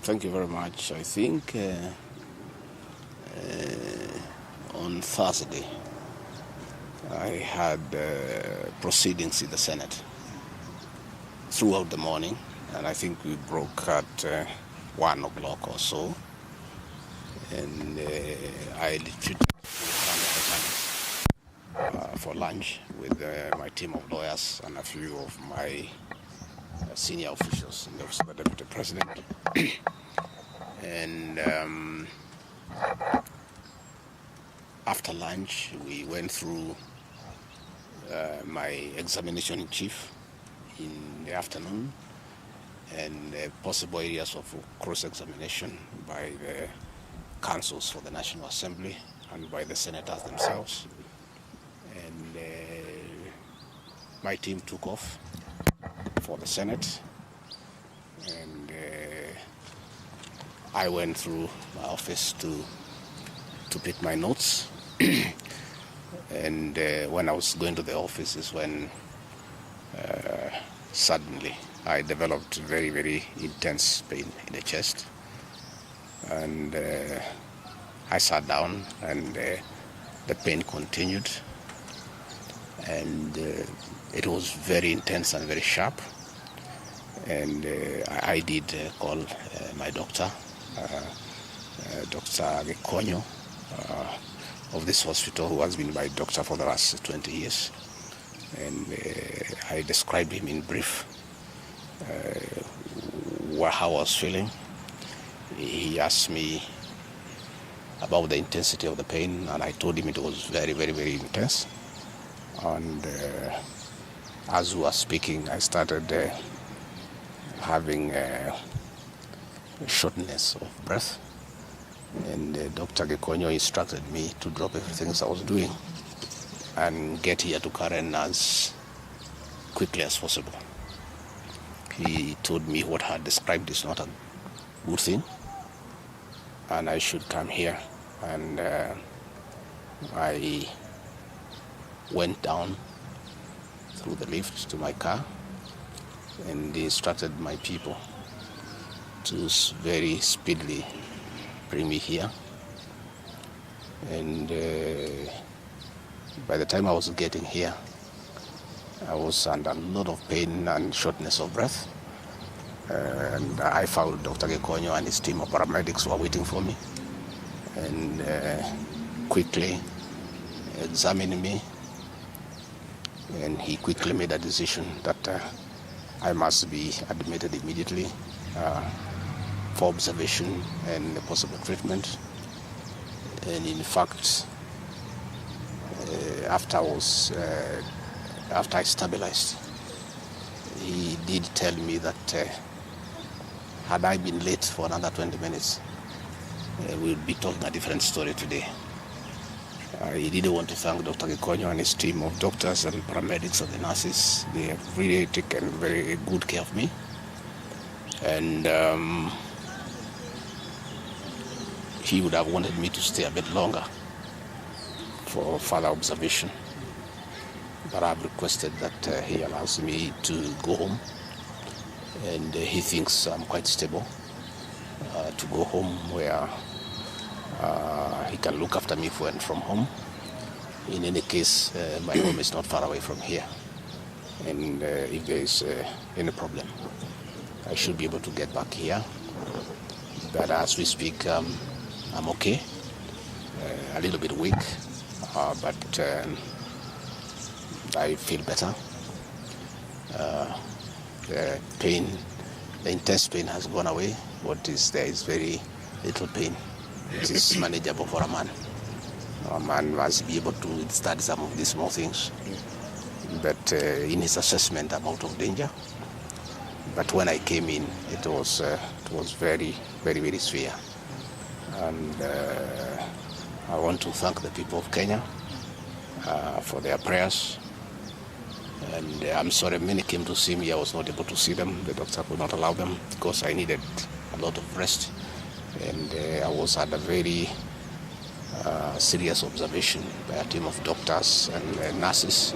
Thank you very much. I think on Thursday I had proceedings in the Senate throughout the morning, and I think we broke at 1 o'clock or so, and I retreated for lunch with my team of lawyers and a few of my senior officials in the office of the Deputy President. And after lunch, we went through my examination in chief in the afternoon and possible areas of cross-examination by the councils for the National Assembly and by the senators themselves. And my team took off for the Senate, and I went through my office to pick my notes. And when I was going to the office is when suddenly I developed very, very intense pain in the chest. And I sat down, and the pain continued. And it was very intense and very sharp. And I did call my doctor, Dr. Gachagua, of this hospital, who has been my doctor for the last 20 years. And I described him in brief how I was feeling. He asked me about the intensity of the pain, and I told him it was very, very, very intense. And as we were speaking, I started having shortness of breath, and Dr. Gachagua instructed me to drop everything I was doing and get here to Karen as quickly as possible. He told me what I had described is not a good thing, and I should come here. And I went down through the lift to my car, and they instructed my people to very speedily bring me here. And by the time I was getting here, I was under a lot of pain and shortness of breath. And I found Dr. Gachagua and his team of paramedics were waiting for me, and quickly examined me. And he quickly made a decision that I must be admitted immediately for observation and possible treatment. And in fact, after I stabilized, he did tell me that had I been late for another 20 minutes, we would be told a different story today. He did want to thank Dr. Gachagua and his team of doctors and paramedics and the nurses. They have really taken very good care of me. And he would have wanted me to stay a bit longer for further observation. But I've requested that he allows me to go home. And he thinks I'm quite stable to go home, where he can look after me when from home. In any case, my home is not far away from here. And if there is any problem, I should be able to get back here. But as we speak, I'm okay. A little bit weak, but I feel better. The pain, the intense pain has gone away. What is there is very little pain. It is manageable for a man. A man must be able to study some of these small things. But in his assessment, I'm out of danger. But when I came in, it was very, very, very severe. And I want to thank the people of Kenya for their prayers. And I'm sorry many came to see me. I was not able to see them. The doctor could not allow them because I needed a lot of rest. And I was at a very serious observation by a team of doctors and nurses.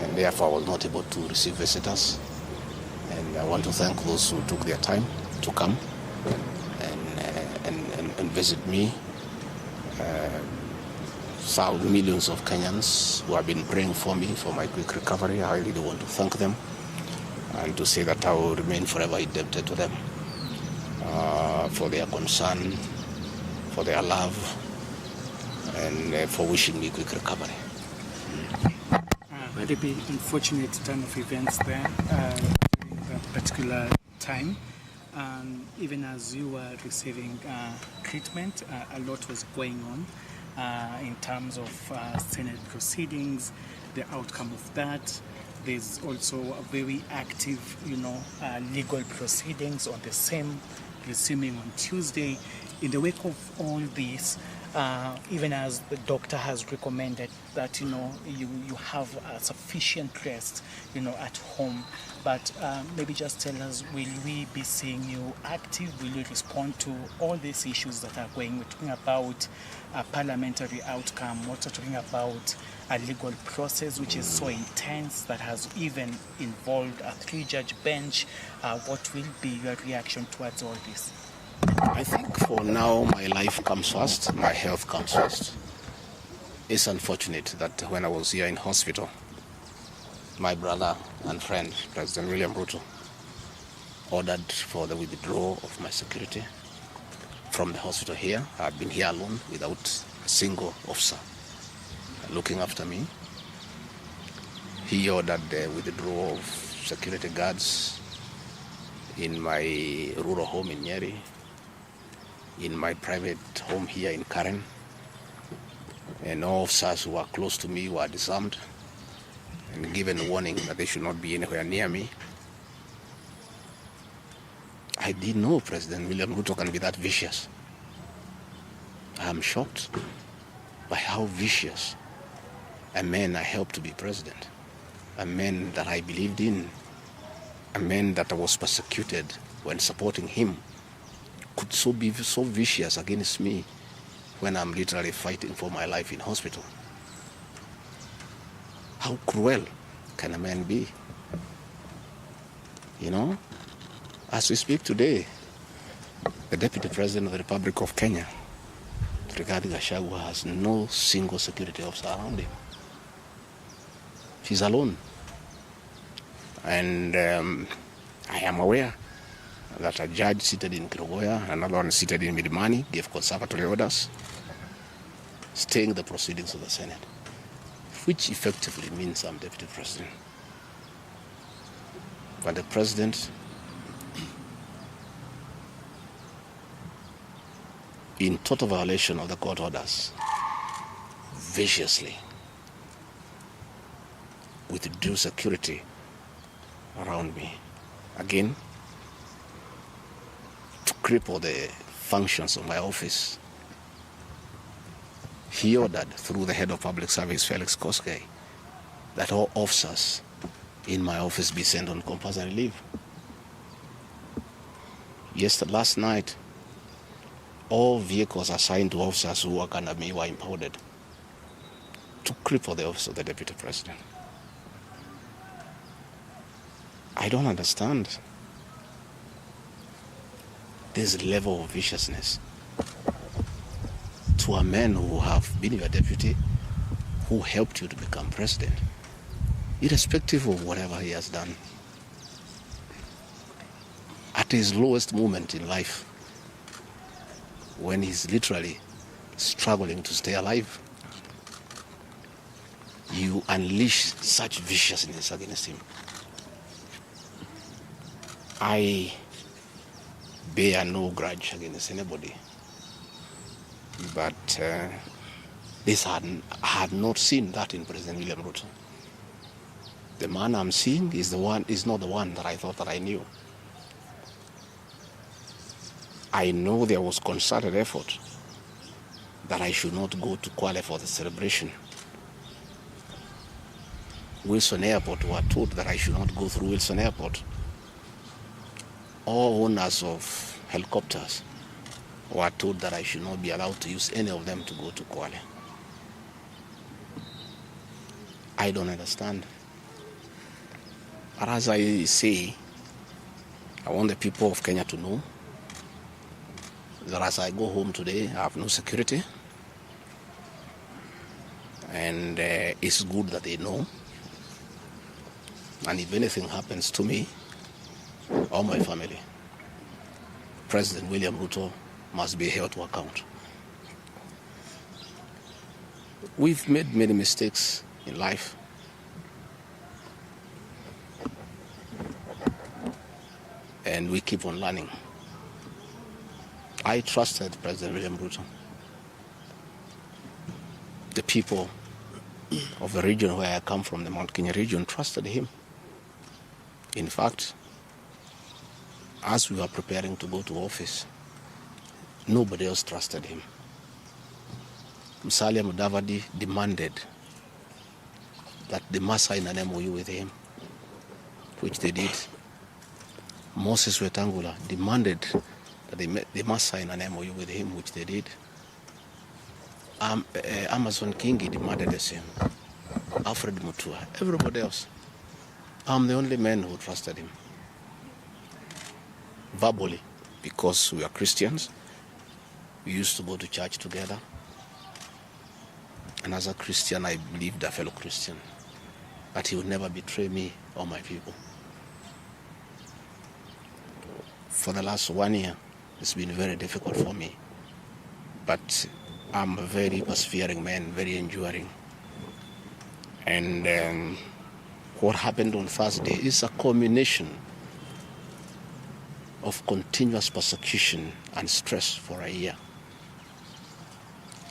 And therefore I was not able to receive visitors. And I want to thank those who took their time to come visit me. Millions of Kenyans who have been praying for me for my quick recovery. I really want to thank them and to say that I will remain forever indebted to them for their concern, for their love, and for wishing me quick recovery. Very unfortunate turn of events there during that particular time. Even as you were receiving treatment, a lot was going on in terms of Senate proceedings, the outcome of that. There's also a very active, legal proceedings on the same, resuming on Tuesday. In the wake of all this, even as the doctor has recommended that you have sufficient rest at home, but maybe just tell us, will we be seeing you active? Will you respond to all these issues that are going? We're talking about a parliamentary outcome. We're also talking about a legal process which is so intense that has even involved a 3-judge bench. What will be your reaction towards all this? I think for now my life comes first, my health comes first. It's unfortunate that when I was here in hospital, my brother and friend, President William RUTO, ordered for the withdrawal of my security from the hospital here. I've been here alone without a single officer looking after me. He ordered the withdrawal of security guards in my rural home in Nyeri, in my private home here in Karen, and all officers who are close to me were disarmed and given a warning that they should not be anywhere near me. I didn't know President William RUTO can be that vicious. I am shocked by how vicious a man I helped to be president, a man that I believed in, a man that I was persecuted when supporting him, could be so vicious against me when I'm literally fighting for my life in hospital. How cruel can a man be? As we speak today, the Deputy President of the Republic of Kenya, Rigathi Gachagua, has no single security officer around him. He's alone. And I am aware that a judge seated in Kirogoya, another one seated in Milimani, gave conservatory orders staying the proceedings of the Senate, which effectively means I'm Deputy President. But the President, in total violation of the court orders, viciously, with due security around me, again, to cripple the functions of my office. He ordered through the head of public service, Felix Koskei, that all officers in my office be sent on compulsory leave. Last night, all vehicles assigned to officers who work under me were impounded to cripple the office of the Deputy President. I don't understand this level of viciousness to a man who have been your deputy, who helped you to become president, irrespective of whatever he has done. At his lowest moment in life, when he's literally struggling to stay alive, you unleash such viciousness against him. I bear no grudge against anybody, but I had not seen that in President William RUTO. The man I'm seeing is not the one that I thought that I knew. I know there was concerted effort that I should not go to Kwale for the celebration. Wilson Airport were told that I should not go through Wilson Airport. All owners of helicopters were told that I should not be allowed to use any of them to go to Kwale. I don't understand. But as I say, I want the people of Kenya to know that as I go home today, I have no security. And it's good that they know. And if anything happens to me or my family, President William Ruto must be held to account. We've made many mistakes in life. And we keep on learning. I trusted President William Ruto. The people of the region where I come from, the Mount Kenya region, trusted him. In fact, as we were preparing to go to office, nobody else trusted him. Musalia Mudavadi demanded that they must sign an MOU with him, which they did. Moses Wetangula demanded that they must sign an MOU with him, which they did. Amazon Kingi demanded the same. Alfred Mutua, everybody else. I'm the only man who trusted him. Verbally, because we are Christians. We used to go to church together. And as a Christian, I believed a fellow Christian that he would never betray me or my people. For the last 1 year, it's been very difficult for me. But I'm a very persevering man, very enduring. And what happened on Thursday is a culmination of continuous persecution and stress for a year.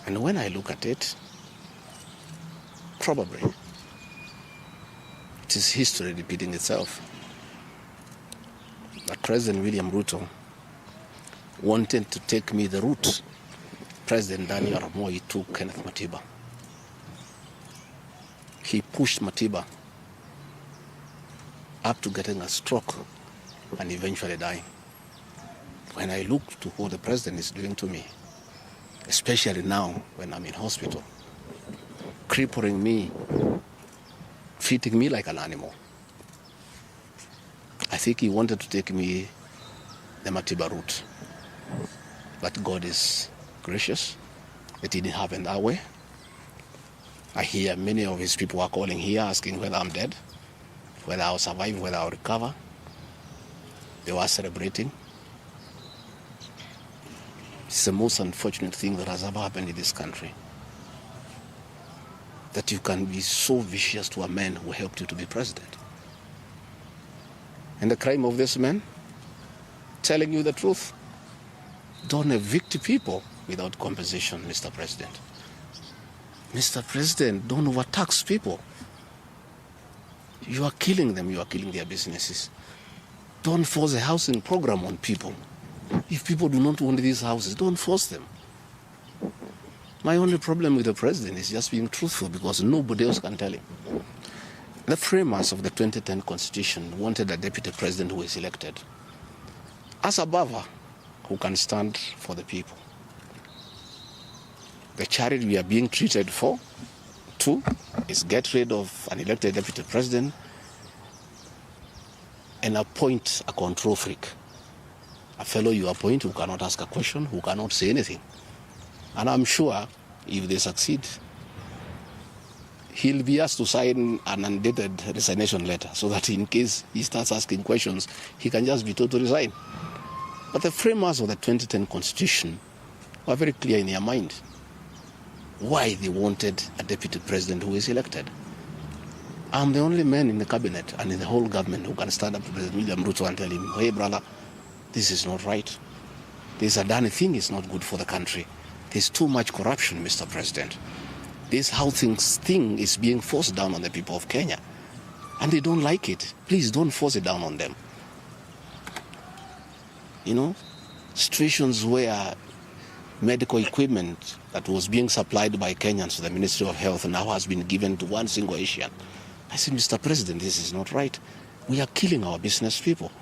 And when I look at it, probably it is history repeating itself. That President William Ruto wanted to take me the route President Daniel Arap Moi took Kenneth Matiba. He pushed Matiba up to getting a stroke and eventually dying. When I look to what the president is doing to me, especially now when I'm in hospital, crippling me, treating me like an animal, I think he wanted to take me the Matiba route. But God is gracious. It didn't happen that way. I hear many of his people are calling here asking whether I'm dead, whether I'll survive, whether I'll recover. They were celebrating. It's the most unfortunate thing that has ever happened in this country. That you can be so vicious to a man who helped you to be president. And the crime of this man, telling you the truth. Don't evict people without compensation, Mr. President. Mr. President, don't overtax people. You are killing them, you are killing their businesses. Don't force a housing program on people. If people do not want these houses, don't force them. My only problem with the president is just being truthful because nobody else can tell him. The framers of the 2010 Constitution wanted a deputy president who is elected as a buffer who can stand for the people. The charity we are being treated for, too, is get rid of an elected deputy president and appoint a control freak. A fellow you appoint who cannot ask a question, who cannot say anything. And I'm sure if they succeed, he'll be asked to sign an undated resignation letter so that in case he starts asking questions, he can just be told to resign. But the framers of the 2010 Constitution were very clear in their mind why they wanted a deputy president who is elected. I'm the only man in the cabinet and in the whole government who can stand up to President William Ruto and tell him, hey brother, this is not right. This Adani thing is not good for the country. There's too much corruption, Mr. President. This housing thing is being forced down on the people of Kenya. And they don't like it. Please don't force it down on them. You know, situations where medical equipment that was being supplied by Kenyans to the Ministry of Health now has been given to one single Asian. I said, Mr. President, this is not right. We are killing our business people.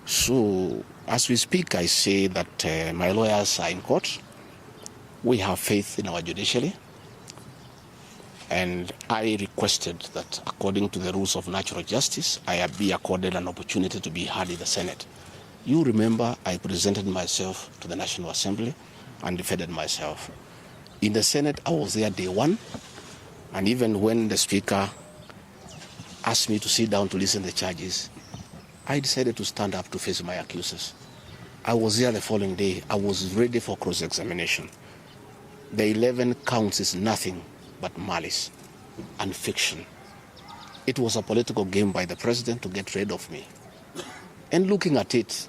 So, as we speak, I say that my lawyers are in court. We have faith in our judiciary. And I requested that, according to the rules of natural justice, I be accorded an opportunity to be heard in the Senate. You remember I presented myself to the National Assembly and defended myself. In the Senate, I was there day one, and even when the Speaker asked me to sit down to listen to the charges, I decided to stand up to face my accusers. I was there the following day. I was ready for cross-examination. The 11 counts is nothing but malice and fiction. It was a political game by the president to get rid of me. And looking at it,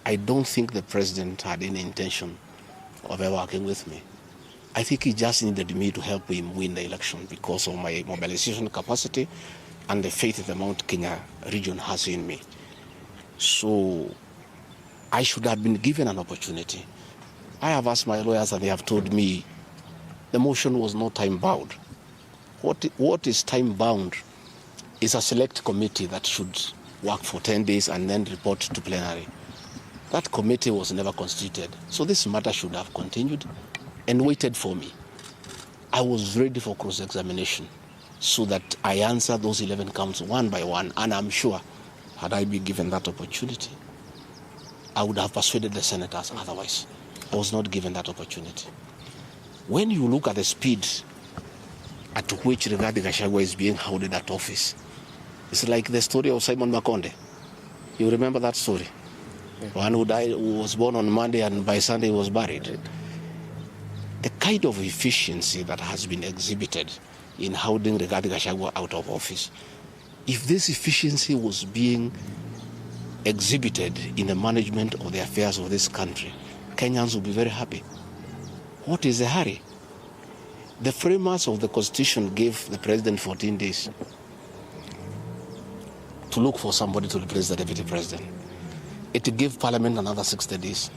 I don't think the president had any intention of ever working with me. I think he just needed me to help him win the election because of my mobilization capacity and the faith the Mount Kenya region has in me. So I should have been given an opportunity. I have asked my lawyers and they have told me the motion was not time-bound. What is time-bound is a select committee that should work for 10 days and then report to plenary. That committee was never constituted. So this matter should have continued and waited for me. I was ready for cross-examination so that I answer those 11 counts one by one, and I'm sure had I been given that opportunity, I would have persuaded the senators otherwise. I was not given that opportunity. When you look at the speed at which Rigathi Gachagua is being held at office, it's like the story of Simon Makonde. You remember that story? Yeah. One who died, who was born on Monday and by Sunday was buried. Right. The kind of efficiency that has been exhibited in holding Rigathi Gachagua out of office, if this efficiency was being exhibited in the management of the affairs of this country, Kenyans would be very happy. What is the hurry? The framers of the Constitution gave the president 14 days to look for somebody to replace the deputy president. It gave Parliament another 60 days.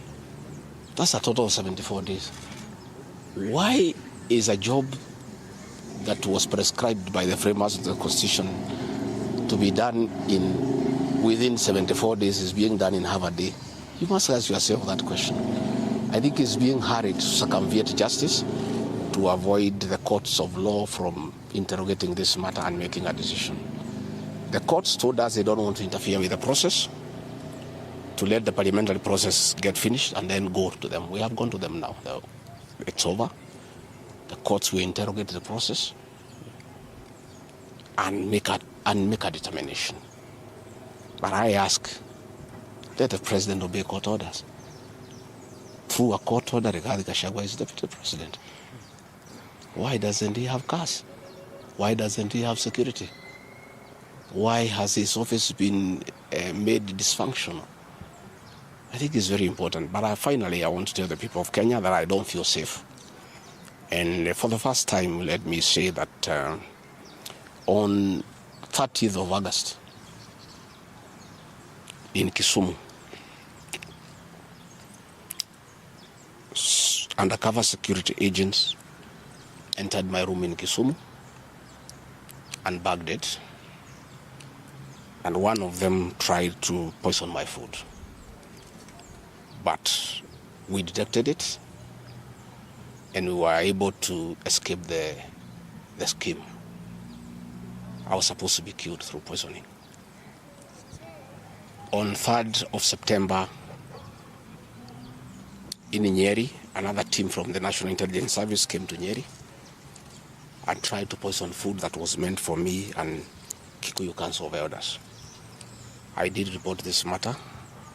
That's a total of 74 days. Why is a job that was prescribed by the framers of the Constitution to be done within 74 days is being done in half a day? You must ask yourself that question. I think it's being hurried to circumvent justice to avoid the courts of law from interrogating this matter and making a decision. The courts told us they don't want to interfere with the process, to let the parliamentary process get finished and then go to them. We have gone to them now. It's over. The courts will interrogate the process and make a determination. But I ask, let the president obey court orders. Through a court order, Rigathi Gachagua is deputy president. Why doesn't he have cars? Why doesn't he have security? Why has his office been made dysfunctional? I think it's very important. But finally, I want to tell the people of Kenya that I don't feel safe. And for the first time, let me say that on 30th of August in Kisumu, undercover security agents entered my room in Kisumu and bagged it. And one of them tried to poison my food. But we detected it and we were able to escape the scheme. I was supposed to be killed through poisoning. On 3rd of September, in Nyeri, another team from the National Intelligence Service came to Nyeri and tried to poison food that was meant for me and Kikuyu Council of Elders. I did report this matter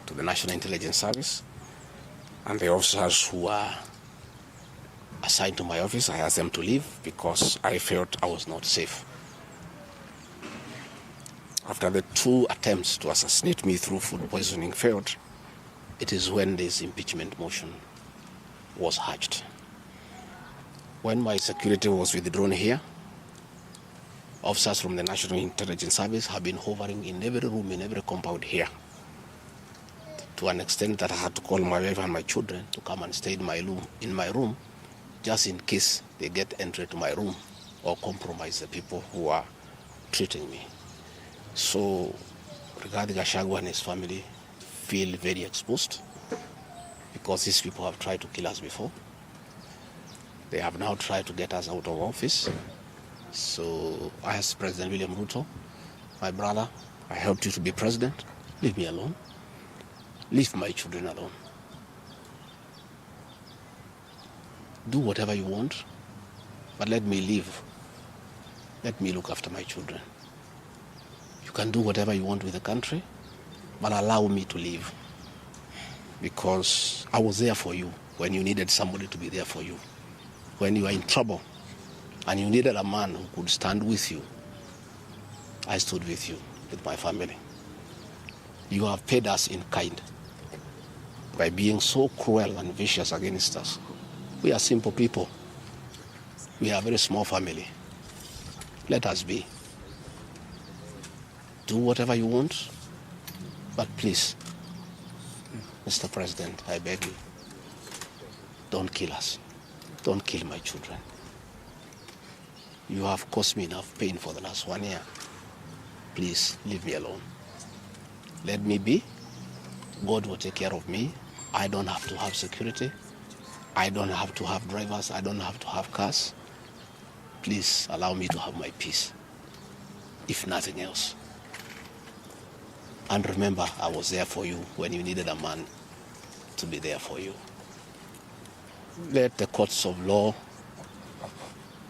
to the National Intelligence Service, and the officers who were assigned to my office, I asked them to leave because I felt I was not safe. After the 2 attempts to assassinate me through food poisoning failed, it is when this impeachment motion was hatched. When my security was withdrawn here, officers from the National Intelligence Service have been hovering in every room, in every compound here, to an extent that I had to call my wife and my children to come and stay in my room, just in case they get entry to my room or compromise the people who are treating me. So Rigathi Gachagua and his family feel very exposed because these people have tried to kill us before. They have now tried to get us out of office. So I asked President William RUTO, my brother, I helped you to be president, leave me alone. Leave my children alone. Do whatever you want, but let me live. Let me look after my children. You can do whatever you want with the country, but allow me to live. Because I was there for you when you needed somebody to be there for you. When you were in trouble and you needed a man who could stand with you, I stood with you, with my family. You have paid us in kind by being so cruel and vicious against us. We are simple people. We are a very small family. Let us be. Do whatever you want, but please, Mr. President, I beg you, don't kill us. Don't kill my children. You have caused me enough pain for the last 1 year. Please, leave me alone. Let me be. God will take care of me. I don't have to have security. I don't have to have drivers. I don't have to have cars. Please allow me to have my peace, if nothing else. And remember, I was there for you when you needed a man to be there for you. Let the courts of law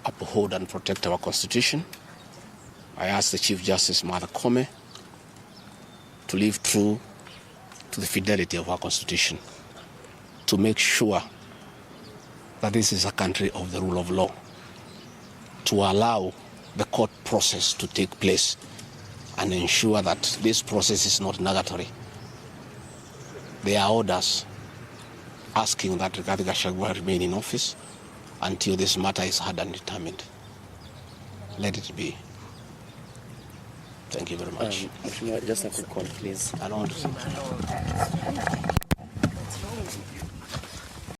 uphold and protect our Constitution. I ask the Chief Justice, Martha Koome, to live true to the fidelity of our Constitution, to make sure that this is a country of the rule of law, to allow the court process to take place and ensure that this process is not nugatory. There are orders asking that Rigathi Gachagua remain in office until this matter is heard and determined. Let it be. Thank you very much. Just a quick one, please. I don't want to say.